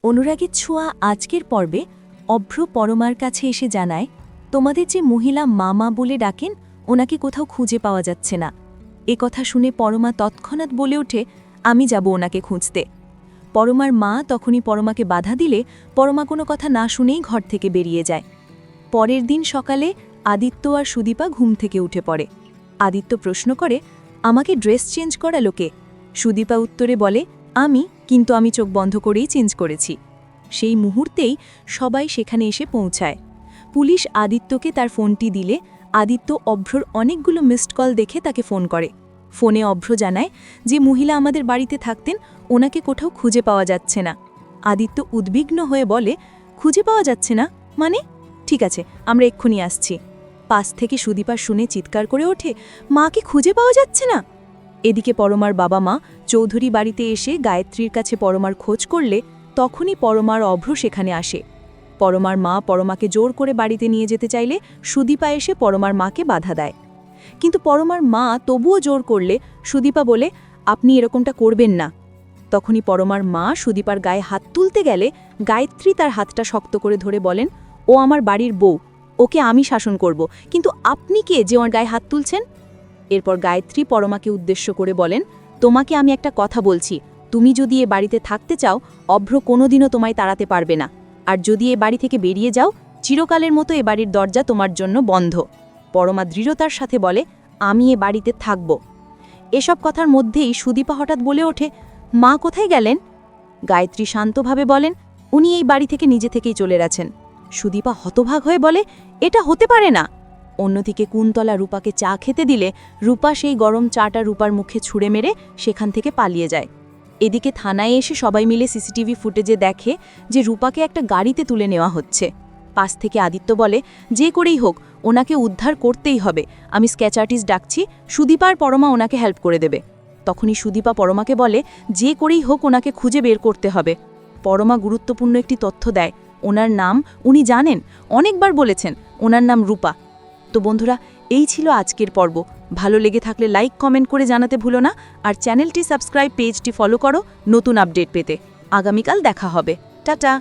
অনুরাগের ছোঁয়া আজকের পর্বে অভ্র পরমার কাছে এসে জানায়, তোমাদের যে মহিলা মামা বলে ডাকেন ওনাকে কোথাও খুঁজে পাওয়া যাচ্ছে না। এ কথা শুনে পরমা তৎক্ষণাৎ বলে ওঠে, আমি যাব ওনাকে খুঁজতে। পরমার মা তখনই পরমাকে বাধা দিলে পরমা কোনো কথা না শুনেই ঘর থেকে বেরিয়ে যায়। পরের দিন সকালে আদিত্য আর সুদীপা ঘুম থেকে উঠে পড়ে। আদিত্য প্রশ্ন করে, আমাকে ড্রেস চেঞ্জ করালো কে? সুদীপা উত্তরে বলে, কিন্তু আমি চোখ বন্ধ করেই চেঞ্জ করেছি। সেই মুহূর্তেই সবাই সেখানে এসে পৌঁছায়। পুলিশ আদিত্যকে তার ফোনটি দিলে আদিত্য অভ্রর অনেকগুলো মিসড কল দেখে তাকে ফোন করে। ফোনে অভ্র জানায় যে মহিলা আমাদের বাড়িতে থাকতেন ওনাকে কোথাও খুঁজে পাওয়া যাচ্ছে না। আদিত্য উদ্বিগ্ন হয়ে বলে, খুঁজে পাওয়া যাচ্ছে না মানে? ঠিক আছে, আমরা এক্ষুনি আসছি। পাশ থেকে সুদীপা শুনে চিৎকার করে ওঠে, মাকে খুঁজে পাওয়া যাচ্ছে না। এদিকে পরমার বাবা মা চৌধুরী বাড়িতে এসে গায়ত্রীর কাছে পরমার খোঁজ করলে তখনই পরমার অভ্র সেখানে আসে। পরমার মা পরমাকে জোর করে বাড়িতে নিয়ে যেতে চাইলে সুদীপা এসে পরমার মাকে বাধা দেয়। কিন্তু পরমার মা তবুও জোর করলে সুদীপা বলে, আপনি এরকমটা করবেন না। তখনই পরমার মা সুদীপার গায়ে হাত তুলতে গেলে গায়ত্রী তার হাতটা শক্ত করে ধরে বলেন, ও আমার বাড়ির বউ, ওকে আমি শাসন করব, কিন্তু আপনি কে যে ওর গায়ে হাত তুলছেন? এরপর গায়ত্রী পরমাকে উদ্দেশ্য করে বলেন, তোমাকে আমি একটা কথা বলছি, তুমি যদি এ বাড়িতে থাকতে চাও অভ্র কোনোদিনও তোমায় তাড়াতে পারবে না, আর যদি এ বাড়ি থেকে বেরিয়ে যাও চিরকালের মতো এ বাড়ির দরজা তোমার জন্য বন্ধ। পরমা দৃঢ়তার সাথে বলে, আমি এ বাড়িতে থাকব। এসব কথার মধ্যেই সুদীপা হঠাৎ বলে ওঠে, মা কোথায় গেলেন? গায়ত্রী শান্তভাবে বলেন, উনি এই বাড়ি থেকে নিজে থেকেই চলে গেছেন। সুদীপা হতভাগ হয়ে বলে, এটা হতে পারে না। অন্যদিকে কুন্তলা রূপাকে চা খেতে দিলে রূপা সেই গরম চাটা রূপার মুখে ছুঁড়ে মেরে সেখান থেকে পালিয়ে যায়। এদিকে থানায় এসে সবাই মিলে সিসিটিভি ফুটেজে দেখে যে রূপাকে একটা গাড়িতে তুলে নেওয়া হচ্ছে। পাশ থেকে আদিত্য বলে, যে করেই হোক ওনাকে উদ্ধার করতেই হবে, আমি স্কেচ আর্টিস্ট ডাকছি, সুদীপা আর পরমা ওনাকে হেল্প করে দেবে। তখনই সুদীপা পরমাকে বলে, যে করেই হোক ওনাকে খুঁজে বের করতে হবে। পরমা গুরুত্বপূর্ণ একটি তথ্য দেয়, ওনার নাম উনি জানেন, অনেকবার বলেছেন, ওনার নাম রূপা। তো বন্ধুরা, এই ছিল আজকের পর্ব। ভালো লেগে থাকলে লাইক কমেন্ট করে জানাতে ভুলো না, আর চ্যানেলটি সাবস্ক্রাইব, পেজটি ফলো করো নতুন আপডেট পেতে। আগামীকাল দেখা হবে। টাটা।